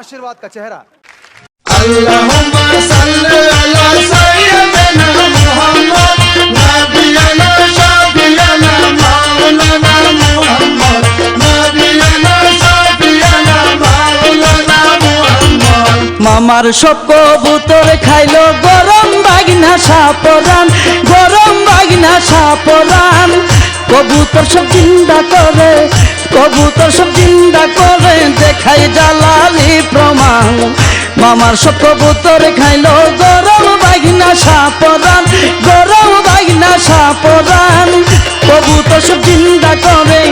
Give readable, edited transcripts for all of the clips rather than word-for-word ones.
आशीर्वाद का चेहरा। अल्लाहुम्मा सल्ली अला सय्यिदिना मुहम्मद नबियना शफियना मौलाना मुहम्मद नबियना शफियना मौलाना मुहम्मद। মামার সব কবুতর খাইলো গরম বাগনা সাপরান, গরম বাগনা সাপরান। কবুতর সব জিন্দা করে, কবুতর সব জিন্দা করে দেখাই জালালি প্রমাণ। মামার সব কবুতর খাইলো গরম বাগনা সাপরান, গরম বাগনা সাপরান। কবুতর সব জিন্দা করে,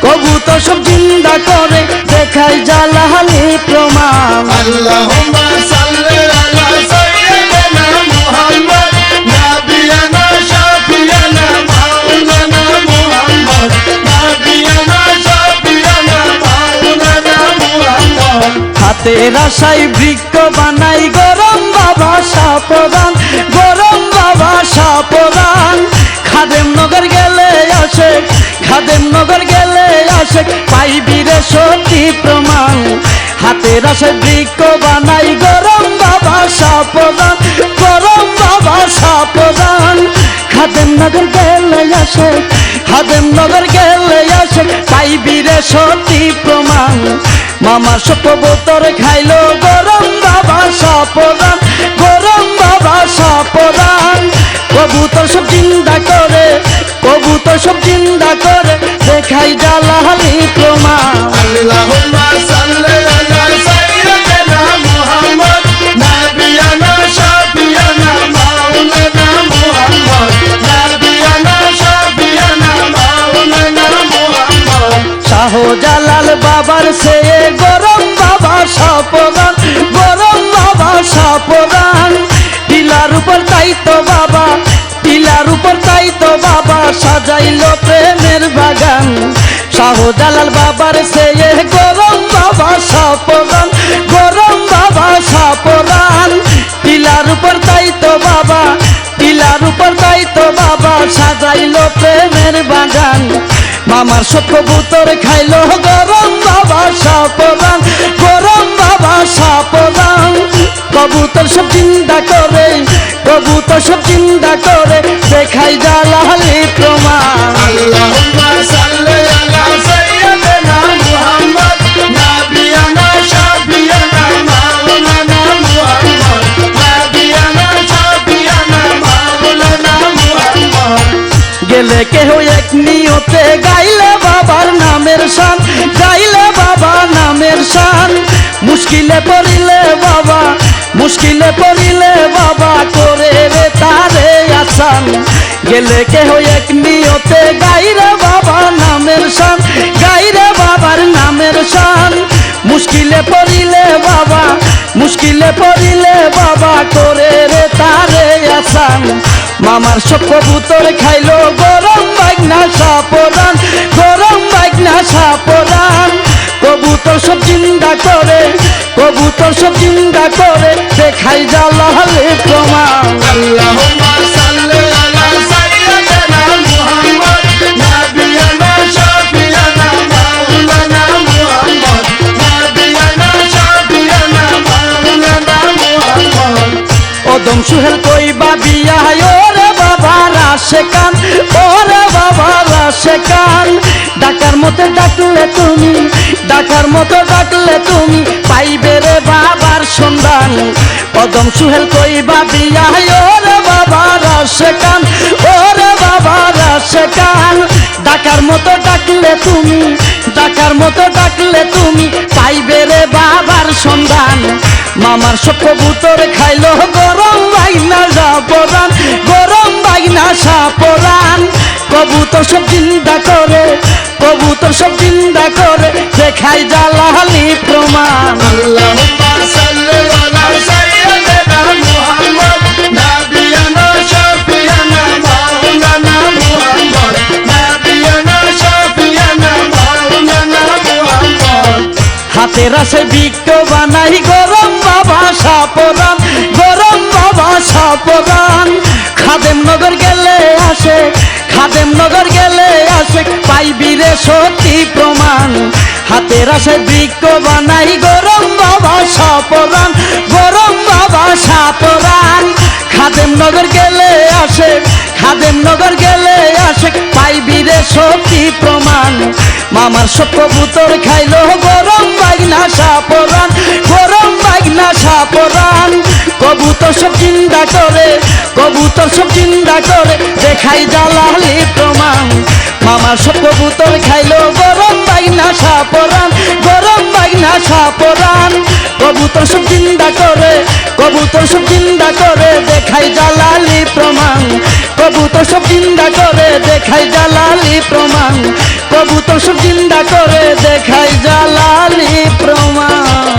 কবুতর সব জিন্দা করে দেখাই জালালি প্রমাণ। अल्लाहुम्मा सल्ली अला सय्यिदिना मुहम्मद नबियना शफियना मौलाना मुहम्मद नबियना शफियना मौलाना मुहम्मद। হাতের আশায় বৃক্ষ বানাই গরম বাবা সাপরান, গরম বাবা সাপরান। খাদেম নগর গেলে আসে, খাদেম নগর গেলে আসে পাইবি রে সত্যি প্রমাণ। হাতের আশায় বৃক্ষ বানাই গরম বাবা সাপরান, গরম বাবা সাপরান। খাদেম নগর গেলে আসে, খাদেম নগর গেলে আসে পাইবি রে সত্যি প্রমাণ। মামার সব কবুতর খাইলো গরম বাবা সাপরান, গরম বাবা সাপরান। কবুতর সব জিন্দা করে, কবুতর সব জিন্দা করে দেখাই জালালি প্রমাণ। अल्लाहुम्मा सल्ली अला सय्यिदिना मुहम्मद नबियना शफियना मौलाना मुहम्मद नबियना शफियना मौलाना मुहम्मद। শাহজালাল বাবার চেয়ে গরম বাবা সাপরান, গরম বাবা সাপরান। টিলার উপর তাই তো বাবা, টিলার উপর তাই তো বাবা সাজাইলো প্রেমের বাগান। শাহজালাল বাবার চেয়ে গরম বাবা সাপরান, গরম বাবা সাপরান। টিলার উপর তাই তো বাবা, টিলার উপর তাই তো বাবা সাজাইলো প্রেমের বাগান। মামার সব কবুতর খাইলো গরম বাবা সাপরান, গরম বাবা সাপরান। কবুতর সব জিন্দা করে, কবুতর সব জিন্দা করে দেখাই জালালি প্রমাণ। अल्लाहुम्मा सल्ली अला सय्यिदिना मुहम्मद नबियना शफियना मौलाना मुहम्मद नबियना शफियना मौलाना मुहम्मद। গেলে কেহ এক নিয়তে গাইলে বাবার নামের শান, গাইলে বাবা নামের শান। মুশকিলে পড়িলে বাবা, মুশকিলে পড়িলে বাবা করে রে তারে আসান। গেলে কেহ এক নিয়তে গাইরে বাবা নামের শান, গাইরে বাবার নামের শান। মুশকিলে পড়িলে বাবা, মুশকিলে পড়িলে বাবা করে রে তারে আসান। মামার সব কবুতর খাইলো গরম বাগনা সাপরান, গরম বাগনা সাপরান। কবুতর সব জিন্দা করে, কবুতর সব জিন্দা করে দেখাই জালালি প্রমাণ। अल्लाहुम्मा सल्ली अला सय्यिदिना मुहम्मद नबियना शफियना मौलाना मुहम्मद नबियना शफियना मौलाना मुहम्मद। ওদম সুহেল কইবা বিয়া ওরে বাবা রাশে কান, ওরে বাবা রাশে কান। ডাকার মতো ডাকলে তুমি, ডাকার মতো ডাকলে তুমি পাইবে রে বাবার সন্ধান। ওদম সুহেল কইবা বিয়া ওরে বাবা রাশে কান, ওরে বাবা রাশে কান। ডাকার মতো ডাকলে তুমি, ডাকার মতো ডাকলে তুমি পাইবে রে বাবার সন্ধান। মামার সব কবুতর খাইলো গরম বাগনা সাপরান, গরম বাগনা সাপরান। কবুতর সব জিন্দা করে, কবুতর সব জিন্দা করে দেখাই জালালি প্রমাণ। अल्लाहुम्मा सल्ली अला सय्यिदिना मुहम्मद नबियना शफियना मौलाना मुहम्मद नबियना शफियना मौलाना मुहम्मद। হাতের আশে বৃক্ষ বানাই গরম বাবা সাপরান, গরম বাবা সাপরান। খাদেম নগর গেলে আসে, খাদেম নগর গেলে আসে পাইবি রে সত্যি প্রমাণ। হাতের আশায় বৃক্ষ বানাই গরম বাবা শক্তি প্রমাণ মামার সব কবুতর খাইলো গরম বাগনা সাপরান গরম বাগনা সাপরান কবুতর সব চিন্তা করে কবুতর সব চিন্তা করে দেখাই জালালি প্রমাণ মামার সব কবুতর খাইলো গরম বাগনা সাপরান গরম বাগনা সাপরান কবুতর সব চিন্তা করে কবুতর সব চিন্তা করে দেখাই জালালি প্রমাণ কবুতর সব চিন্তা করে দেখাই জালালি প্রমাণ কবুতর সব চিন্তা করে দেখাই জালালি প্রমাণ।